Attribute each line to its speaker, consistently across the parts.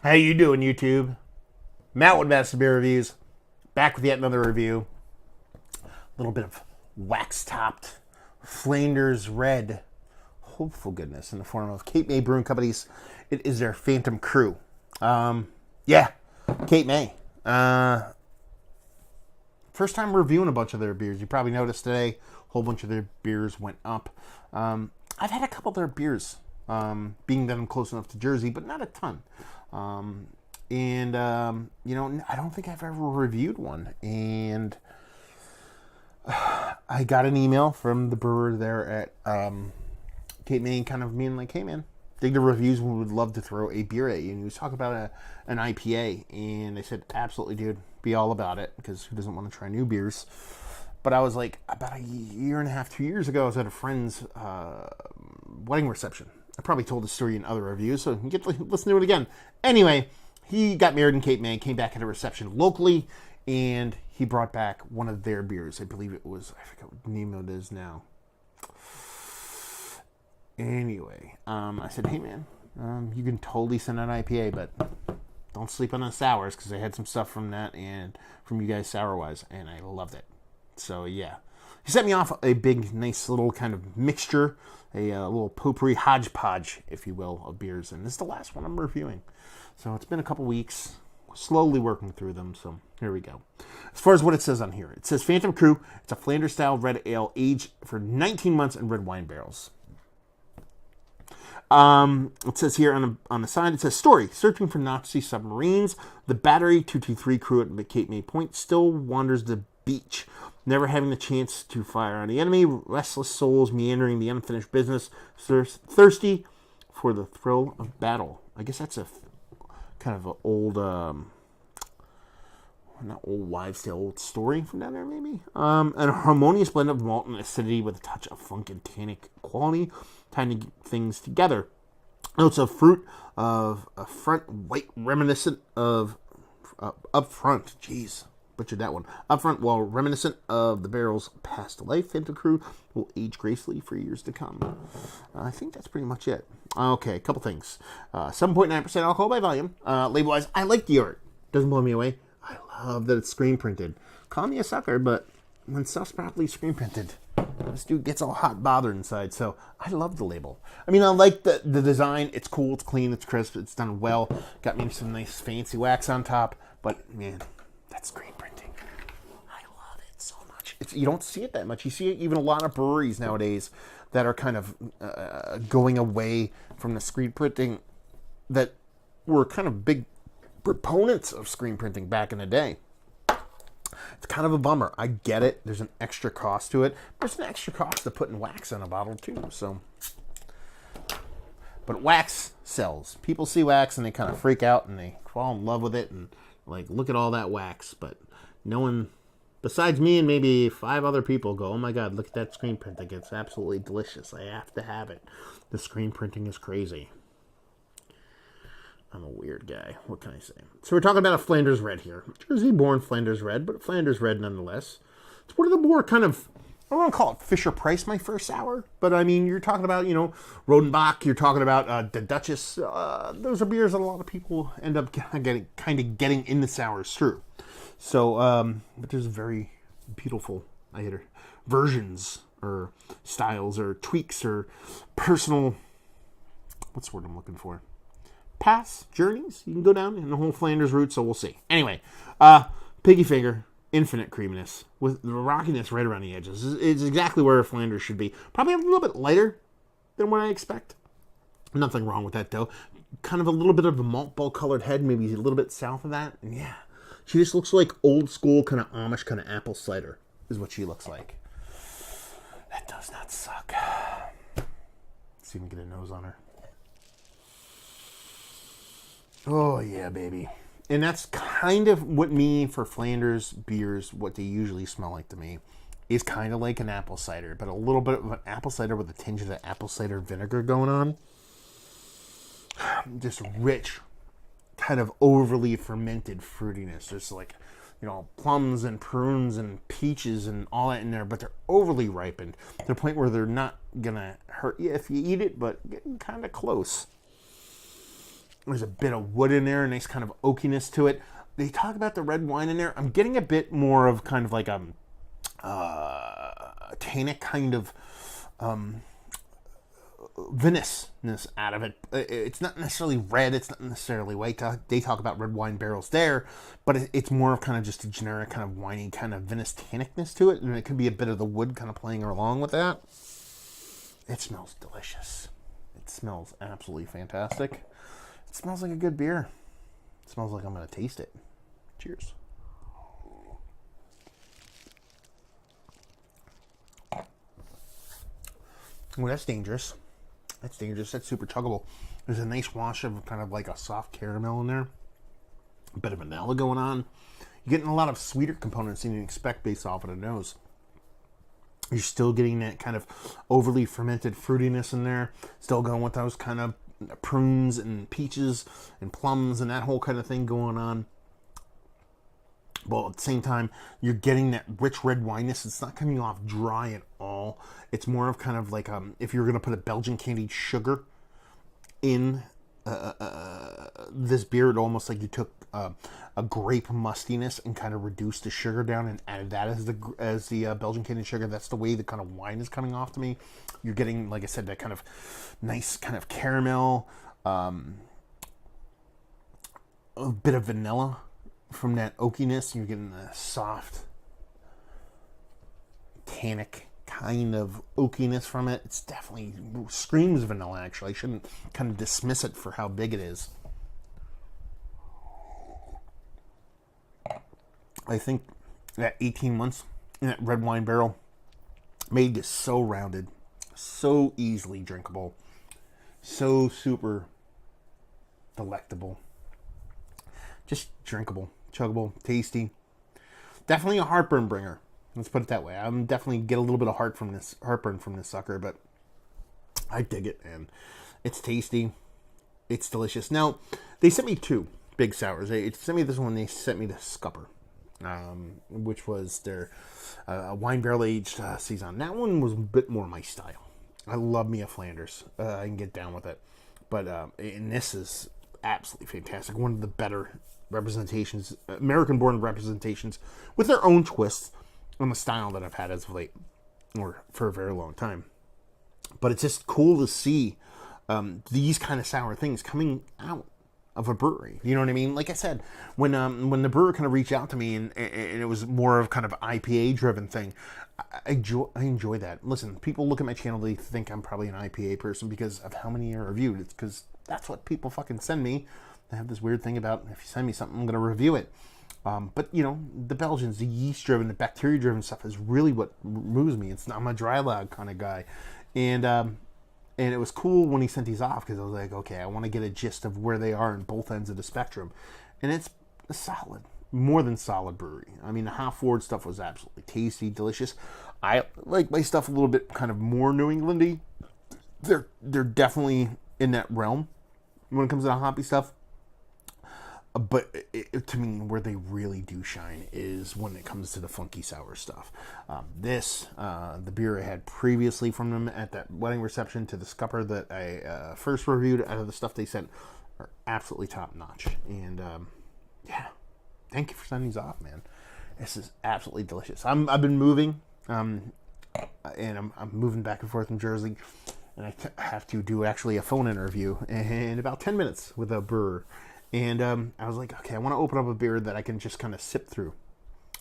Speaker 1: How you doing, YouTube? Matt with Master Beer Reviews, back with yet another review. A little bit of wax-topped Flanders Red, hopeful goodness, in the form of Cape May Brewing Company's. It is their Phantom Crew. Yeah, Cape May. First time reviewing a bunch of their beers. You probably noticed today, a whole bunch of their beers went up. I've had a couple of their beers, being that I'm close enough to Jersey, but not a ton. I don't think I've ever reviewed one. And I got an email from the brewer there at Cape May, kind of being like, hey man, dig the reviews, we would love to throw a beer at you. And he was talking about an IPA, and I said, absolutely, dude, be all about it, because who doesn't want to try new beers? But I was like, about a year and a half, 2 years ago, I was at a friend's wedding reception. I probably told the story in other reviews, so you get to listen to it again. Anyway, he got married in Cape May, came back at a reception locally, and he brought back one of their beers. I believe it was, I forget what name it is now. Anyway, I said, hey man, you can totally send an IPA, but don't sleep on the sours, because I had some stuff from that and from you guys sour-wise, and I loved it. So yeah, he sent me off a big, nice little kind of mixture, a little potpourri hodgepodge, if you will, of beers. And this is the last one I'm reviewing. So it's been a couple weeks, slowly working through them. So here we go. As far as what it says on here, it says Phantom Crew. It's a Flanders-style red ale aged for 19 months in red wine barrels. It says here on the side, it says, story, searching for Nazi submarines. The Battery 223 crew at Cape May Point still wanders the beach, never having the chance to fire on the enemy. Restless souls meandering the unfinished business, thirsty for the thrill of battle. I guess that's a kind of an old, not old wives' tale, old story from down there, maybe. And a harmonious blend of malt and acidity with a touch of funk and tannic quality, tying things together. Notes of fruit of a front white reminiscent of up front. Jeez, butchered that one. Up front, while reminiscent of the barrel's past life, Phantom Crew will age gracefully for years to come. I think that's pretty much it. Okay, a couple things. 7.9% alcohol by volume. Label-wise, I like the art. Doesn't blow me away. I love that it's screen printed. Call me a sucker, but when stuff's properly screen printed, this dude gets all hot bothered inside. So I love the label. I mean, I like the design. It's cool, it's clean, it's crisp, it's done well. Got me some nice fancy wax on top. But man, that screen printing, I love it so much. You don't see it that much. You see it even a lot of breweries nowadays that are kind of going away from the screen printing that were kind of big proponents of screen printing back in the day. It's kind of a bummer. I get it. There's an extra cost to it. There's an extra cost to putting wax in a bottle too. So, but wax sells. People see wax and they kind of freak out and they fall in love with it and like, look at all that wax. But no one besides me and maybe 5 other people go, oh my God, look at that screen printing. It's absolutely delicious. I have to have it. The screen printing is crazy. I'm a weird guy. What can I say? So we're talking about a Flanders Red here. Jersey-born Flanders Red, but Flanders Red nonetheless. It's one of the more kind of, I don't want to call it Fisher-Price, my first sour, but I mean, you're talking about, Rodenbach, you're talking about the Duchess. Those are beers that a lot of people end up getting in the sours through. So, but there's very beautiful versions or styles or tweaks or personal, what's the word I'm looking for? Paths, journeys, you can go down in the whole Flanders route, so we'll see. Anyway, Piggy Finger, infinite creaminess, with the rockiness right around the edges. It's exactly where a Flanders should be. Probably a little bit lighter than what I expect. Nothing wrong with that, though. Kind of a little bit of a malt ball colored head, maybe a little bit south of that. And yeah, she just looks like old school, kind of Amish, kind of apple cider, is what she looks like. That does not suck. Let's see if we can get a nose on her. Oh, yeah, baby. And that's kind of what for Flanders beers, what they usually smell like to me, is kind of like an apple cider, but a little bit of an apple cider with a tinge of the apple cider vinegar going on. Just rich, kind of overly fermented fruitiness. Just like, plums and prunes and peaches and all that in there, but they're overly ripened to the point where they're not going to hurt you if you eat it, but getting kind of close. There's a bit of wood in there, a nice kind of oakiness to it. They talk about the red wine in there. I'm getting a bit more of kind of like a tannic kind of vinousness out of it. It's not necessarily red. It's not necessarily white. They talk about red wine barrels there, but it's more of kind of just a generic kind of winey kind of vinous tannicness to it, and it could be a bit of the wood kind of playing along with that. It smells delicious. It smells absolutely fantastic. It smells like a good beer. It smells like I'm going to taste it. Cheers. Well, that's dangerous. That's dangerous. That's super chuggable. There's a nice wash of kind of like a soft caramel in there. A bit of vanilla going on. You're getting a lot of sweeter components than you expect based off of the nose. You're still getting that kind of overly fermented fruitiness in there. Still going with those kind of prunes and peaches and plums and that whole kind of thing going on. But at the same time, you're getting that rich red wineness. It's not coming off dry at all. It's more of kind of like if you're going to put a Belgian candied sugar in this beer, it almost like you took a grape mustiness and kind of reduced the sugar down and added that as the Belgian candied sugar. That's the way the kind of wine is coming off to me. You're getting, like I said, that kind of nice kind of caramel, a bit of vanilla from that oakiness. You're getting a soft, tannic kind of oakiness from it. It's definitely screams vanilla, actually. I shouldn't kind of dismiss it for how big it is. I think that 18 months in that red wine barrel made this so rounded, so easily drinkable, so super delectable. Just drinkable, chuggable, tasty. Definitely a heartburn bringer. Let's put it that way. I'm definitely get a little bit of heartburn from this sucker, but I dig it, man. It's tasty. It's delicious. Now, they sent me 2 big sours. They sent me this one. They sent me the Scupper, which was their wine barrel aged saison. That one was a bit more my style. I love me a Flanders. I can get down with it, but and this is absolutely fantastic. One of the better representations, American-born representations, with their own twists on the style that I've had as of late, or for a very long time. But it's just cool to see these kind of sour things coming out of a brewery. You know what I mean? Like I said, when the brewer kind of reached out to me and it was more of kind of IPA driven thing, I enjoy that. Listen, people look at my channel, they think I'm probably an IPA person because of how many are reviewed. It's because that's what people fucking send me. I have this weird thing about if you send me something, I'm going to review it. But, you know, the Belgians, the yeast-driven, the bacteria-driven stuff is really what moves me. I'm a dry log kind of guy. And it was cool when he sent these off because I was like, okay, I want to get a gist of where they are in both ends of the spectrum. And it's a solid, more than solid brewery. I mean, the hop-forward stuff was absolutely tasty, delicious. I like my stuff a little bit kind of more New England-y. They're definitely in that realm when it comes to the hoppy stuff. But to me, where they really do shine is when it comes to the funky sour stuff. The beer I had previously from them at that wedding reception to the Scupper that I first reviewed out of the stuff they sent are absolutely top notch. And yeah, thank you for sending these off, man. This is absolutely delicious. I've been moving, and I'm moving back and forth in Jersey, and I have to do actually a phone interview in about 10 minutes with a brewer. And I was like, okay, I want to open up a beer that I can just kind of sip through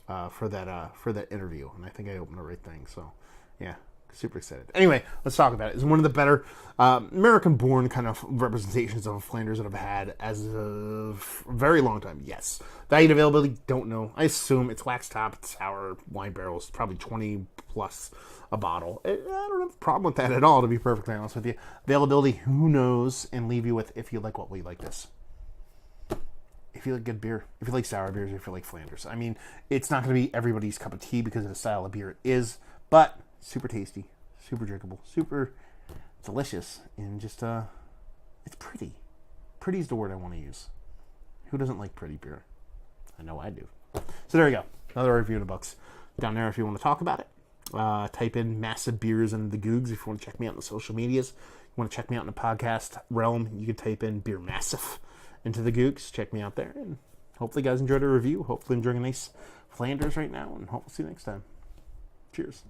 Speaker 1: for that interview. And I think I opened the right thing. So, yeah, super excited. Anyway, let's talk about it. It's one of the better American-born kind of representations of Flanders that I've had as a very long time. Yes. Value availability, don't know. I assume it's wax top, it's sour, wine barrels, probably 20 plus a bottle. I don't have a problem with that at all, to be perfectly honest with you. Availability, who knows? And leave you with if you like what we like this. If you like good beer, if you like sour beers, if you like Flanders. I mean, it's not going to be everybody's cup of tea because of the style of beer it is, but super tasty, super drinkable, super delicious, and just, it's pretty. Pretty is the word I want to use. Who doesn't like pretty beer? I know I do. So there you go. Another review in the books. Down there if you want to talk about it. Type in Massive Beers into the Googs if you want to check me out on the social medias. You want to check me out in the podcast realm, you can type in Beer Massive. into the Gooks, check me out there. And hopefully you guys enjoyed the review. Hopefully enjoying a nice Flanders right now. And hope we'll see you next time. Cheers.